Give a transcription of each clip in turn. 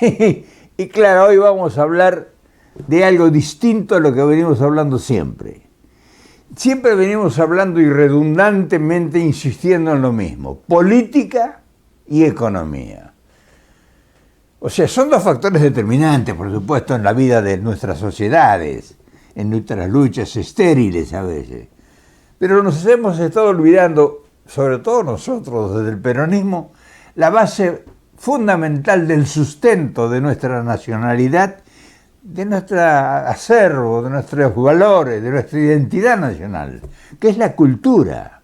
Y claro, hoy vamos a hablar de algo distinto a lo que venimos hablando siempre. Siempre venimos hablando y redundantemente insistiendo en lo mismo: política y economía. O sea, son dos factores determinantes, por supuesto, en la vida de nuestras sociedades, en nuestras luchas estériles a veces. Pero nos hemos estado olvidando, sobre todo nosotros desde el peronismo, la base fundamental del sustento de nuestra nacionalidad, de nuestro acervo, de nuestros valores, de nuestra identidad nacional, que es la cultura.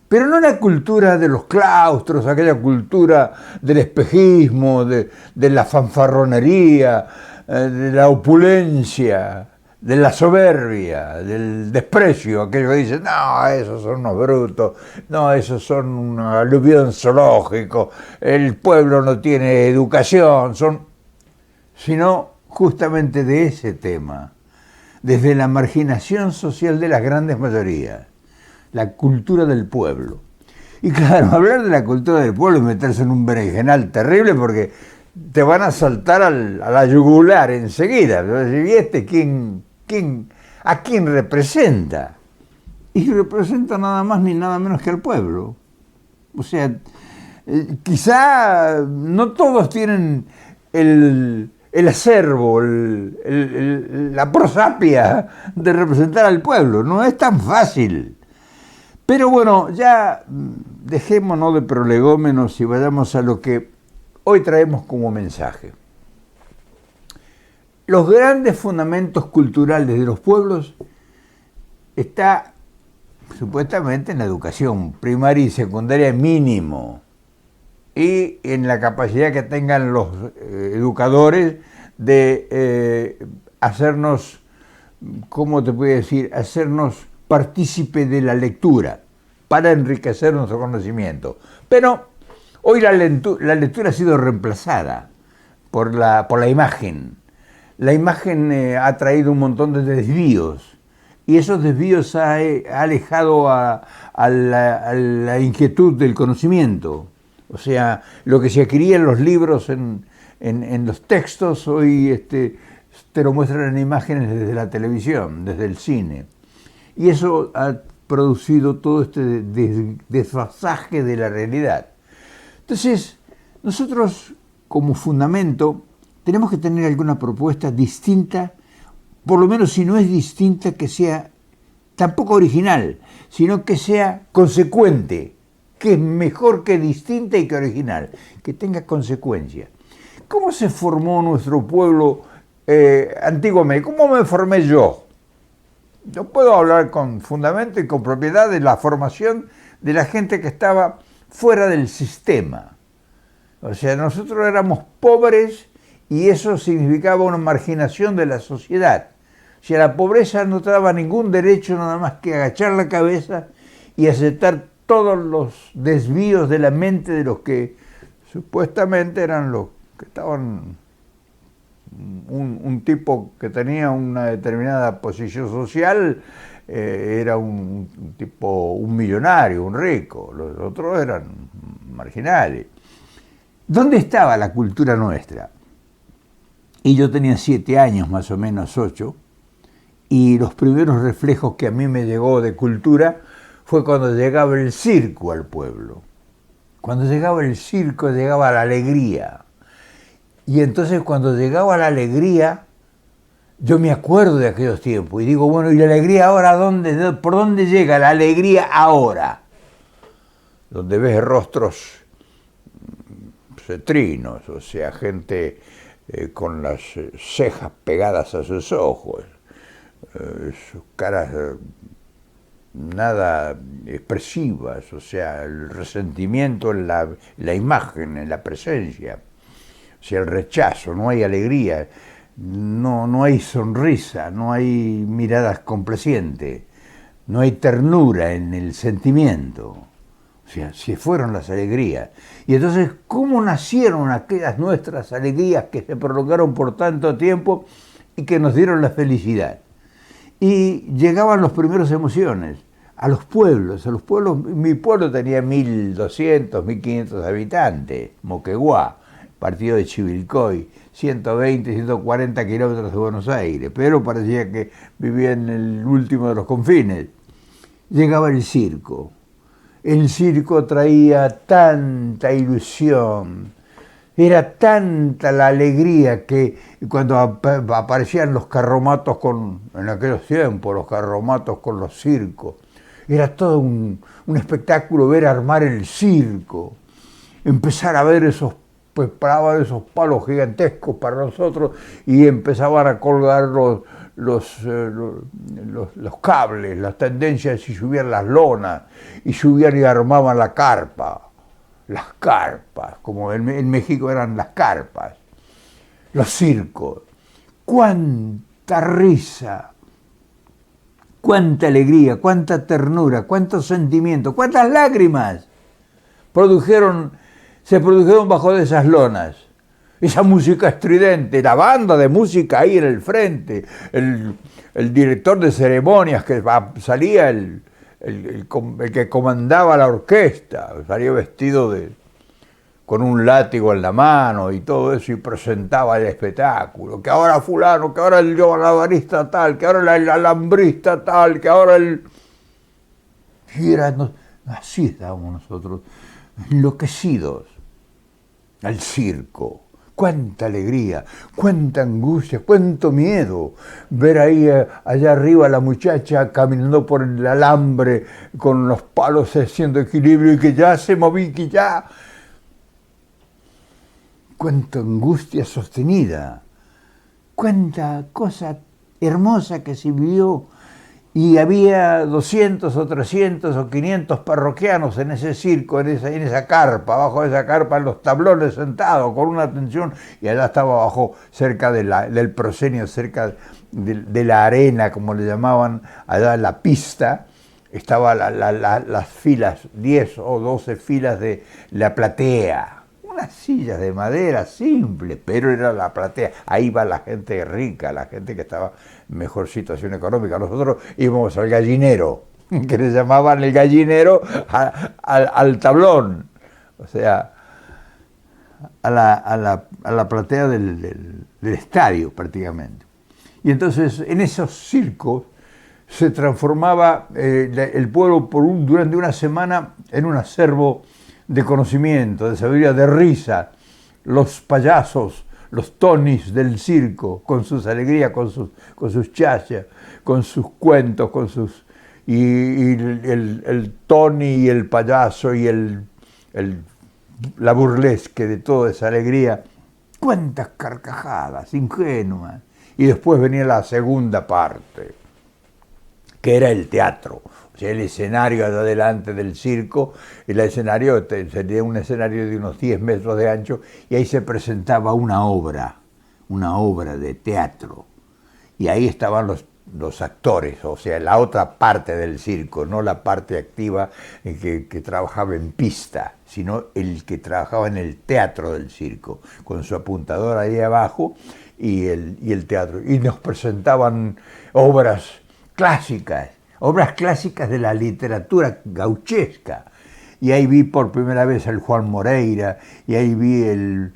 Pero no la cultura de los claustros, aquella cultura del espejismo, de la fanfarronería, de la opulencia, de la soberbia, del desprecio, aquellos que dicen: no, esos son unos brutos, no, esos son un aluvión zoológico, el pueblo no tiene educación, sino justamente de ese tema, desde la marginación social de las grandes mayorías, la cultura del pueblo. Y claro, hablar de la cultura del pueblo es meterse en un berenjenal terrible, porque te van a saltar a la yugular enseguida. ¿Y este a quién representa? Y representa nada más ni nada menos que al pueblo. O sea, quizá no todos tienen el acervo, la prosapia de representar al pueblo. No es tan fácil. Pero bueno, ya dejémonos de prolegómenos y vayamos a lo que hoy traemos como mensaje. Los grandes fundamentos culturales de los pueblos está supuestamente en la educación primaria y secundaria mínimo, y en la capacidad que tengan los educadores de hacernos, ¿cómo te puedo decir?, hacernos partícipe de la lectura para enriquecer nuestro conocimiento. Pero hoy la lectura ha sido reemplazada por la imagen. La imagen ha traído un montón de desvíos, y esos desvíos ha alejado a la inquietud del conocimiento. O sea, lo que se adquiría en los libros, en los textos, hoy te lo muestran en imágenes desde la televisión, desde el cine. Y eso ha producido todo este desfasaje de la realidad. Entonces, nosotros como fundamento tenemos que tener alguna propuesta distinta, por lo menos si no es distinta, que sea tampoco original, sino que sea consecuente, que es mejor que distinta y que original, que tenga consecuencia. ¿Cómo se formó nuestro pueblo antiguamente? ¿Cómo me formé yo? Yo puedo hablar con fundamento y con propiedad de la formación de la gente que estaba fuera del sistema. O sea, nosotros éramos pobres y eso significaba una marginación de la sociedad. O sea, la pobreza no te daba ningún derecho nada más que agachar la cabeza y aceptar todos los desvíos de la mente de los que supuestamente eran los que estaban... Un tipo que tenía una determinada posición social era un millonario, un rico. Los otros eran marginales. ¿Dónde estaba la cultura nuestra? Y yo tenía 7 años, más o menos 8, y los primeros reflejos que a mí me llegó de cultura fue cuando llegaba el circo al pueblo. Cuando llegaba el circo llegaba la alegría. Y entonces cuando llegaba la alegría, yo me acuerdo de aquellos tiempos y digo: bueno, ¿y la alegría ahora por dónde llega la alegría ahora? Donde ves rostros cetrinos, o sea, gente con las cejas pegadas a sus ojos, sus caras nada expresivas, o sea, el resentimiento en la imagen, en la presencia. O sea, el rechazo, no hay alegría, no hay sonrisa, no hay miradas complacientes, no hay ternura en el sentimiento. O sea, se fueron las alegrías. Y entonces, ¿cómo nacieron aquellas nuestras alegrías que se prolongaron por tanto tiempo y que nos dieron la felicidad? Y llegaban las primeras emociones a los pueblos. Mi pueblo tenía 1.200, 1.500 habitantes, Moquegua. partido de Chivilcoy, 120, 140 kilómetros de Buenos Aires, pero parecía que vivía en el último de los confines. Llegaba el circo. El circo traía tanta ilusión, era tanta la alegría que cuando aparecían los carromatos en aquellos tiempos, los carromatos con los circos, era todo un espectáculo ver armar el circo, empezar a ver esos palos gigantescos para nosotros y empezaban a colgar los cables, las tendencias y subían las lonas y subían y armaban la carpa. Las carpas, como en México eran las carpas, los circos. Cuánta risa, cuánta alegría, cuánta ternura, cuántos sentimientos, cuántas lágrimas se produjeron bajo de esas lonas. Esa música estridente, la banda de música ahí en el frente, el director de ceremonias que salía el que comandaba la orquesta, salía vestido con un látigo en la mano y todo eso y presentaba el espectáculo, que ahora fulano, que ahora el malabarista tal, que ahora el alambrista tal, que ahora el... Y así estábamos nosotros, enloquecidos al circo. Cuánta alegría, cuánta angustia, cuánto miedo ver ahí allá arriba a la muchacha caminando por el alambre con los palos haciendo equilibrio y que ya se moví, que ya... Cuánta angustia sostenida, cuánta cosa hermosa que se vivió. Y había 200 o 300 o 500 parroquianos en ese circo, en esa carpa, abajo de esa carpa, en los tablones sentados, con una atención, y allá estaba abajo, cerca del proscenio, cerca de la arena, como le llamaban, allá en la pista, estaban las filas, 10 o 12 filas de la platea. Unas sillas de madera simple, pero era la platea. Ahí va la gente rica, la gente que estaba en mejor situación económica. Nosotros íbamos al gallinero, que le llamaban el gallinero al tablón, o sea, a la platea del estadio prácticamente. Y entonces en esos circos se transformaba el pueblo durante una semana en un acervo de conocimiento, de sabiduría, de risa. Los payasos, los tonis del circo, con sus alegrías, con sus chachas, con sus cuentos, y el toni y el payaso y la burlesque de toda esa alegría. Cuántas carcajadas ingenuas. Y después venía la segunda parte, que era el teatro. O sea, el escenario allá delante del circo, el escenario sería un escenario de unos 10 metros de ancho, y ahí se presentaba una obra de teatro. Y ahí estaban los actores, o sea, la otra parte del circo, no la parte activa que trabajaba en pista, sino el que trabajaba en el teatro del circo, con su apuntador ahí abajo y el teatro. Y nos presentaban obras clásicas de la literatura gauchesca. Y ahí vi por primera vez al Juan Moreira, y ahí vi el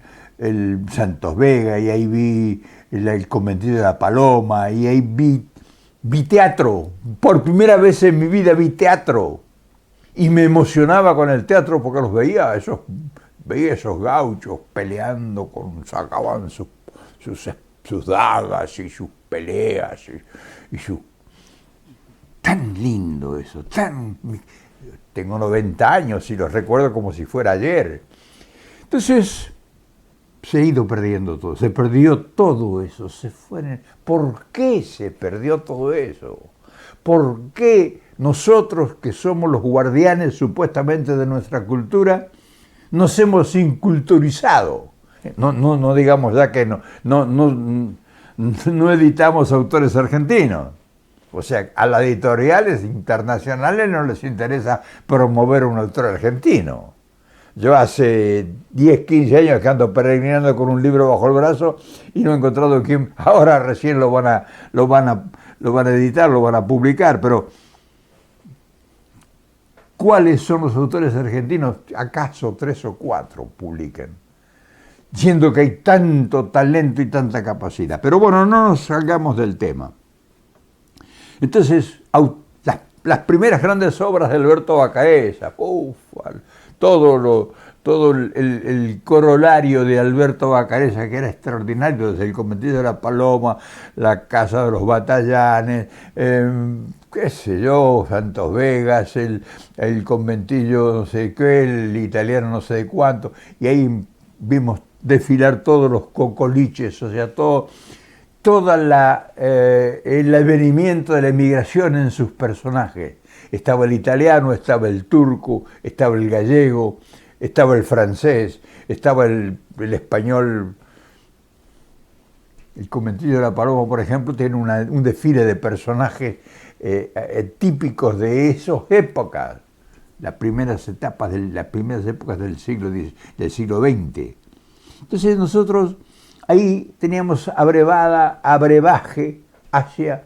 Santos Vega, y ahí vi el Conventillo de la Paloma, y ahí vi teatro. Por primera vez en mi vida vi teatro. Y me emocionaba con el teatro porque los veía esos gauchos peleando, sacaban sus dagas y sus peleas y sus... Tan lindo eso, tengo 90 años y los recuerdo como si fuera ayer. Entonces, se ha ido perdiendo todo, se perdió todo eso, ¿Por qué se perdió todo eso? ¿Por qué nosotros, que somos los guardianes supuestamente de nuestra cultura, nos hemos inculturizado? No digamos ya que no editamos autores argentinos. O sea, a las editoriales internacionales no les interesa promover un autor argentino. Yo hace 10, 15 años que ando peregrinando con un libro bajo el brazo y no he encontrado quién. Ahora recién lo van a editar, lo van a publicar, pero ¿cuáles son los autores argentinos? ¿Acaso 3 o 4 publiquen? siendo que hay tanto talento y tanta capacidad. Pero bueno, no nos salgamos del tema. Entonces, las primeras grandes obras de Alberto Bacareza, todo el corolario de Alberto Bacareza, que era extraordinario, desde el Conventillo de la Paloma, la Casa de los Batallanes, qué sé yo, Santos Vegas, el Conventillo no sé qué, el italiano no sé de cuánto, y ahí vimos desfilar todos los cocoliches, o sea, todo el advenimiento de la emigración en sus personajes. Estaba el italiano, estaba el turco, estaba el gallego, estaba el francés, estaba el español. El Conventillo de la Paloma, por ejemplo, tiene un desfile de personajes típicos de esas épocas, las primeras épocas del siglo XX. Entonces nosotros ahí teníamos abrevaje hacia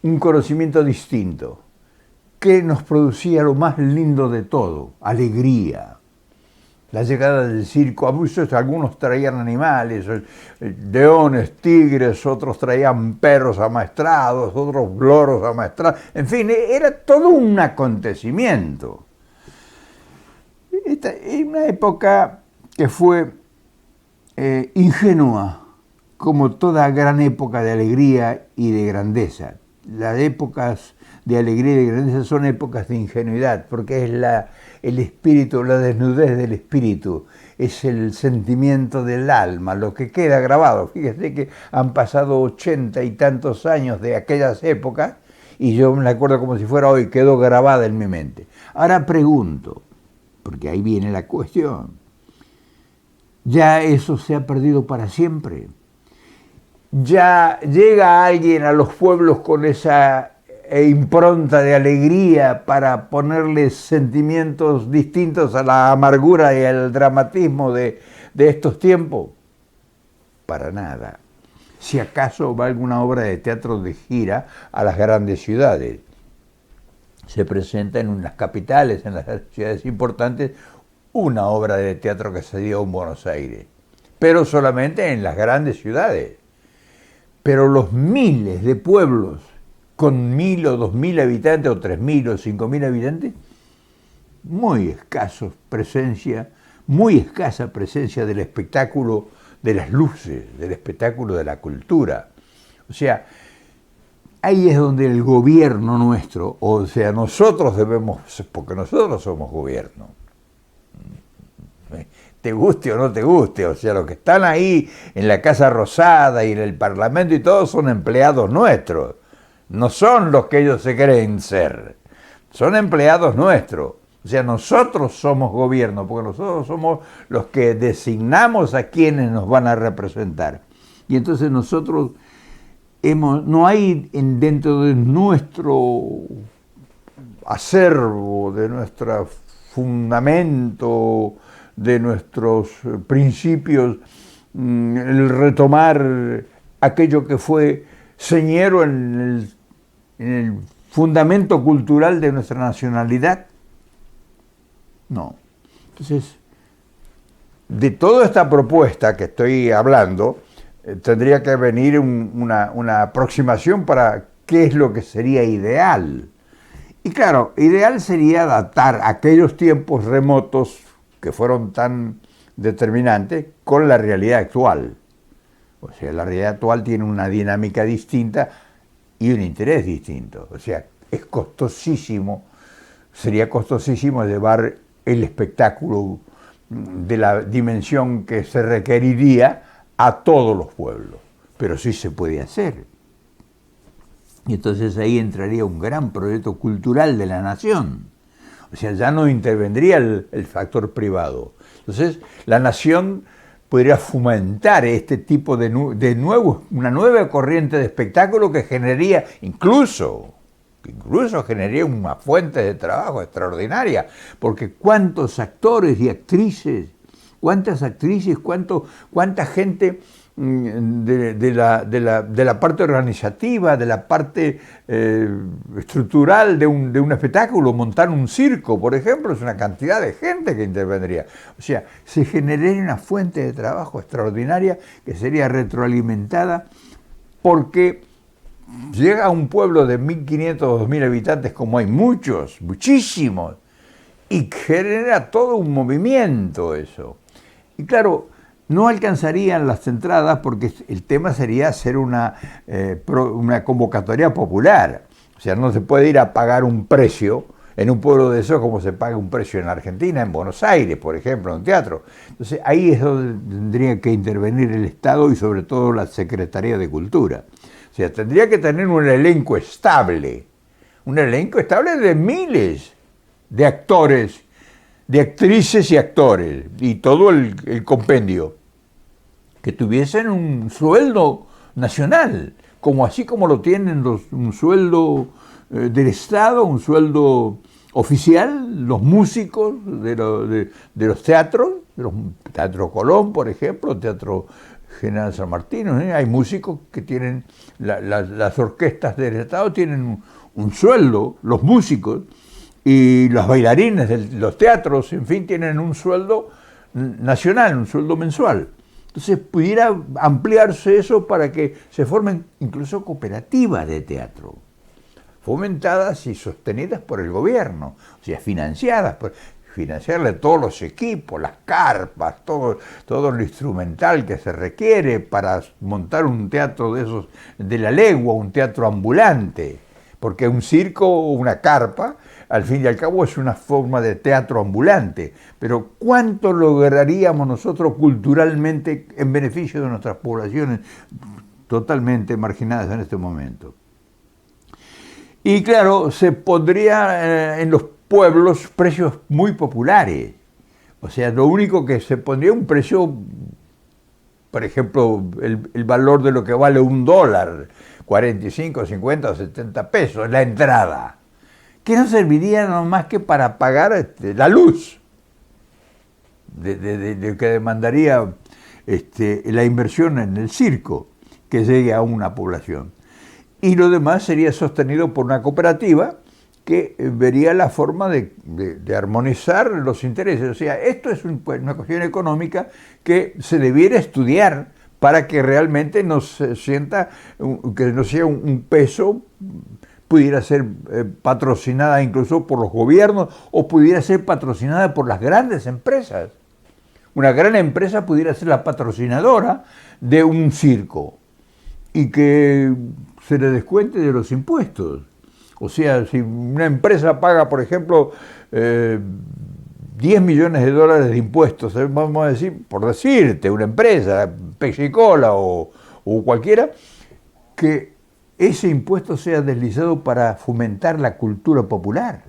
un conocimiento distinto, que nos producía lo más lindo de todo, alegría. La llegada del circo, algunos traían animales, leones, tigres, otros traían perros amaestrados, otros loros amaestrados, en fin, era todo un acontecimiento. En una época que fue ingenua, como toda gran época de alegría y de grandeza. Las épocas de alegría y de grandeza son épocas de ingenuidad, porque es el espíritu, la desnudez del espíritu, es el sentimiento del alma, lo que queda grabado. Fíjese que han pasado 80 y tantos años de aquellas épocas y yo me acuerdo como si fuera hoy, quedó grabada en mi mente. Ahora pregunto, porque ahí viene la cuestión, ¿ya eso se ha perdido para siempre? ¿Ya llega alguien a los pueblos con esa impronta de alegría para ponerles sentimientos distintos a la amargura y al dramatismo de estos tiempos? Para nada. Si acaso va alguna obra de teatro de gira a las grandes ciudades. Se presenta en las capitales, en las ciudades importantes, una obra de teatro que se dio en Buenos Aires, pero solamente en las grandes ciudades. Pero los miles de pueblos con 1.000 o 2.000 habitantes, o 3.000 o 5.000 habitantes, muy escasa presencia del espectáculo de las luces, del espectáculo de la cultura. O sea, ahí es donde el gobierno nuestro, o sea, nosotros debemos, porque nosotros somos gobierno, te guste o no te guste, o sea, los que están ahí en la Casa Rosada y en el Parlamento y todo son empleados nuestros, no son los que ellos se creen ser, son empleados nuestros, o sea, nosotros somos gobierno, porque nosotros somos los que designamos a quienes nos van a representar, y entonces nosotros no hay dentro de nuestro acervo, de nuestro fundamento, de nuestros principios, el retomar aquello que fue señero en el fundamento cultural de nuestra nacionalidad. No. Entonces, de toda esta propuesta que estoy hablando, tendría que venir una aproximación para qué es lo que sería ideal. Y claro, ideal sería adaptar aquellos tiempos remotos que fueron tan determinantes con la realidad actual. O sea, la realidad actual tiene una dinámica distinta y un interés distinto. O sea, es costosísimo, sería costosísimo llevar el espectáculo de la dimensión que se requeriría a todos los pueblos, pero sí se puede hacer. Y entonces ahí entraría un gran proyecto cultural de la nación. O sea, ya no intervendría el factor privado. Entonces, la nación podría fomentar este tipo una nueva corriente de espectáculo que generaría incluso generaría una fuente de trabajo extraordinaria, porque cuántos actores y actrices, cuánta gente de la parte organizativa, de la parte estructural de un espectáculo. Montar un circo, por ejemplo, es una cantidad de gente que intervendría. O sea, se generaría una fuente de trabajo extraordinaria que sería retroalimentada, porque llega a un pueblo de 1.500 o 2.000 habitantes, como hay muchos, muchísimos, y genera todo un movimiento eso. Y claro, no alcanzarían las entradas porque el tema sería hacer una convocatoria popular. O sea, no se puede ir a pagar un precio en un pueblo de esos como se paga un precio en Argentina, en Buenos Aires, por ejemplo, en un teatro. Entonces ahí es donde tendría que intervenir el Estado y sobre todo la Secretaría de Cultura. O sea, tendría que tener un elenco estable de miles de actores, de actrices y actores, y todo el compendio, que tuviesen un sueldo nacional, así como lo tienen un sueldo del Estado, un sueldo oficial, los músicos de los teatros, Teatro Colón, por ejemplo, Teatro General San Martín, ¿eh? Hay músicos que tienen, las orquestas del Estado tienen un sueldo, los músicos, y los bailarines de los teatros, en fin, tienen un sueldo nacional, un sueldo mensual. Entonces pudiera ampliarse eso para que se formen incluso cooperativas de teatro, fomentadas y sostenidas por el gobierno, o sea, financiarle todos los equipos, las carpas, todo lo instrumental que se requiere para montar un teatro de esos de la legua, un teatro ambulante, porque un circo o una carpa, al fin y al cabo, es una forma de teatro ambulante. Pero ¿cuánto lograríamos nosotros culturalmente en beneficio de nuestras poblaciones totalmente marginadas en este momento? Y claro, se pondría en los pueblos precios muy populares. O sea, lo único que se pondría un precio, por ejemplo, el valor de lo que vale $1, 45, 50 o 70 pesos, la entrada, que no serviría no más que para pagar la luz, de que demandaría la inversión en el circo, que llegue a una población. Y lo demás sería sostenido por una cooperativa que vería la forma de armonizar los intereses. O sea, esto es una cuestión económica que se debiera estudiar para que realmente no se sienta, que no sea un peso, pudiera ser patrocinada incluso por los gobiernos o pudiera ser patrocinada por las grandes empresas. Una gran empresa pudiera ser la patrocinadora de un circo y que se le descuente de los impuestos. O sea, si una empresa paga, por ejemplo, $10 millones de impuestos, vamos a decir, por decirte, una empresa, Pepsi-Cola o cualquiera, que ese impuesto sea deslizado para fomentar la cultura popular.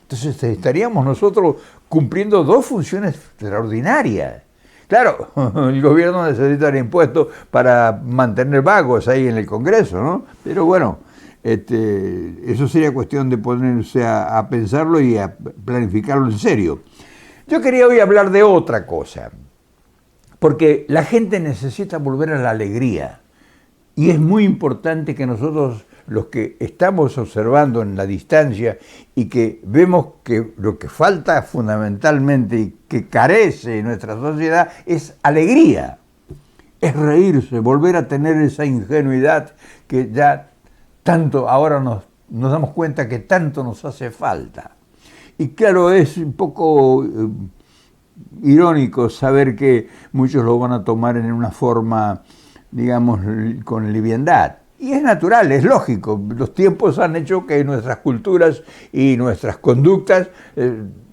Entonces estaríamos nosotros cumpliendo dos funciones extraordinarias. Claro, el gobierno necesita el impuesto para mantener vagos ahí en el Congreso, ¿no? Pero bueno, eso sería cuestión de ponerse a pensarlo y a planificarlo en serio. Yo quería hoy hablar de otra cosa, porque la gente necesita volver a la alegría. Y es muy importante que nosotros, los que estamos observando en la distancia y que vemos que lo que falta fundamentalmente y que carece en nuestra sociedad es alegría, es reírse, volver a tener esa ingenuidad que ya tanto ahora nos damos cuenta que tanto nos hace falta. Y claro, es un poco irónico saber que muchos lo van a tomar en una forma, digamos, con liviandad. Y es natural, es lógico. Los tiempos han hecho que nuestras culturas y nuestras conductas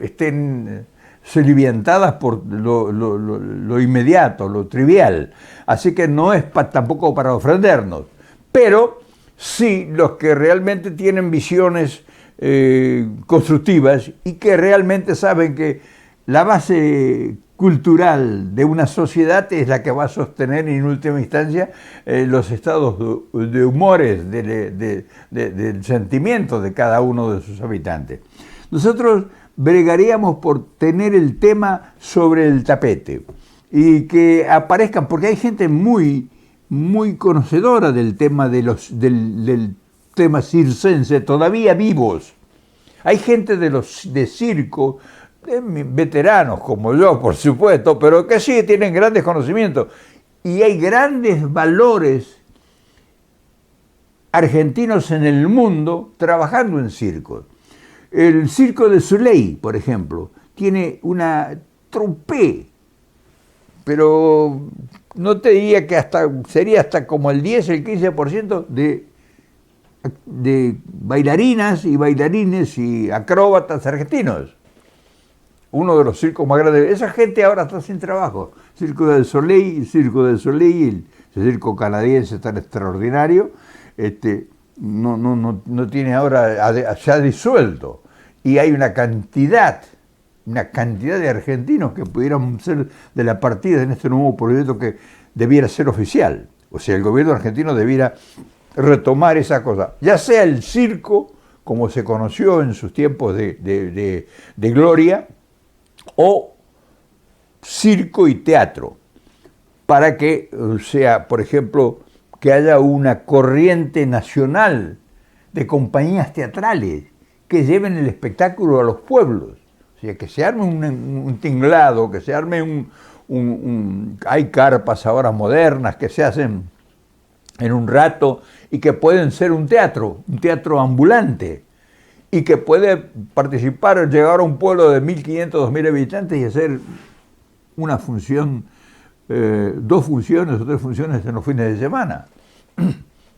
estén soliviantadas por lo inmediato, lo trivial. Así que no es tampoco para ofendernos. Pero sí, los que realmente tienen visiones constructivas y que realmente saben que la base cultural de una sociedad es la que va a sostener en última instancia los estados de humores, del sentimiento de cada uno de sus habitantes. Nosotros bregaríamos por tener el tema sobre el tapete. y que aparezcan, porque hay gente muy, muy conocedora del tema del tema circense, todavía vivos. Hay gente de circo, veteranos como yo, por supuesto, pero que sí tienen grandes conocimientos. Y hay grandes valores argentinos en el mundo trabajando en circos. El Circo de Soleil, por ejemplo, tiene una trupe, pero no te diría que sería hasta como el 10, el 15% de bailarinas y bailarines y acróbatas argentinos. Uno de los circos más grandes. Esa gente ahora está sin trabajo. Circo del Soleil, el circo canadiense tan extraordinario, no tiene ahora, se ha disuelto. Y hay una cantidad de argentinos que pudieran ser de la partida en este nuevo proyecto que debiera ser oficial. O sea, el gobierno argentino debiera retomar esa cosa, ya sea el circo, como se conoció en sus tiempos de gloria, o circo y teatro, para que sea, por ejemplo, que haya una corriente nacional de compañías teatrales que lleven el espectáculo a los pueblos. O sea, que se arme un tinglado, que se arme hay carpas ahora modernas que se hacen en un rato y que pueden ser un teatro ambulante, y que puede participar, llegar a un pueblo de 1.500, 2.000 habitantes y hacer una función, 2 funciones o 3 funciones en los fines de semana.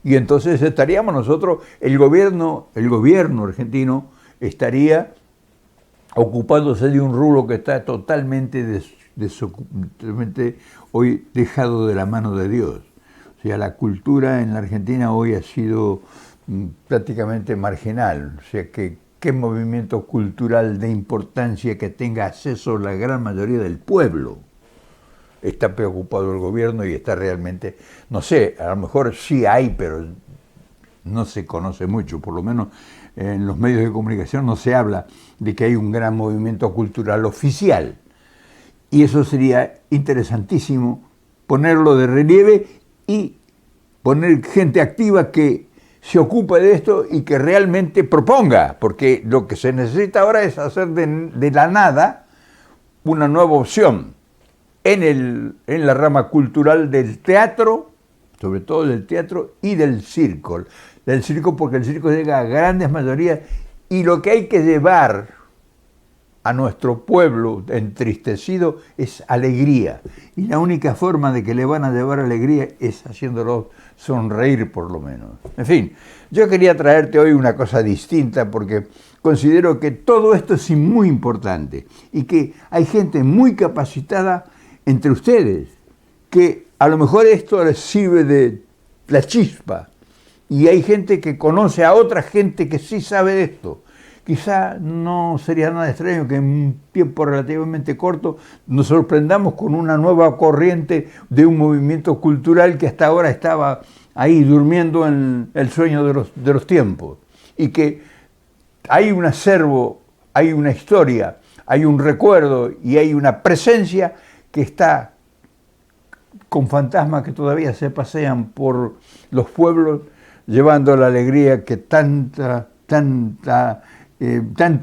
Y entonces estaríamos nosotros, el gobierno argentino estaría ocupándose de un rubro que está totalmente hoy dejado de la mano de Dios. O sea, la cultura en la Argentina hoy ha sido prácticamente marginal. O sea, ¿qué movimiento cultural de importancia que tenga acceso la gran mayoría del pueblo? Está preocupado el gobierno y está realmente, no sé, a lo mejor sí hay, pero no se conoce mucho, por lo menos en los medios de comunicación no se habla de que hay un gran movimiento cultural oficial. Y eso sería interesantísimo ponerlo de relieve y poner gente activa que se ocupe de esto y que realmente proponga, porque lo que se necesita ahora es hacer de la nada una nueva opción en la rama cultural del teatro, sobre todo del teatro y del circo. Del circo, porque el circo llega a grandes mayorías y lo que hay que llevar a nuestro pueblo entristecido es alegría. Y la única forma de que le van a llevar alegría es haciéndolo sonreír por lo menos. En fin, yo quería traerte hoy una cosa distinta porque considero que todo esto es muy importante y que hay gente muy capacitada entre ustedes, que a lo mejor esto les sirve de la chispa, y hay gente que conoce a otra gente que sí sabe de esto. Quizá no sería nada extraño que en un tiempo relativamente corto nos sorprendamos con una nueva corriente de un movimiento cultural que hasta ahora estaba ahí durmiendo en el sueño de los tiempos, y que hay un acervo, hay una historia, hay un recuerdo y hay una presencia que está con fantasmas que todavía se pasean por los pueblos, llevando la alegría que tanto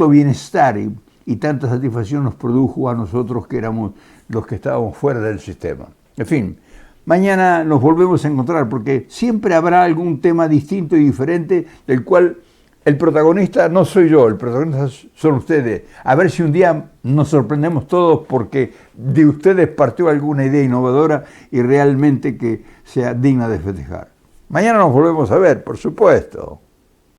bienestar y tanta satisfacción nos produjo a nosotros que éramos los que estábamos fuera del sistema. En fin, mañana nos volvemos a encontrar porque siempre habrá algún tema distinto y diferente del cual el protagonista no soy yo, el protagonista son ustedes. A ver si un día nos sorprendemos todos porque de ustedes partió alguna idea innovadora y realmente que sea digna de festejar. Mañana nos volvemos a ver, por supuesto.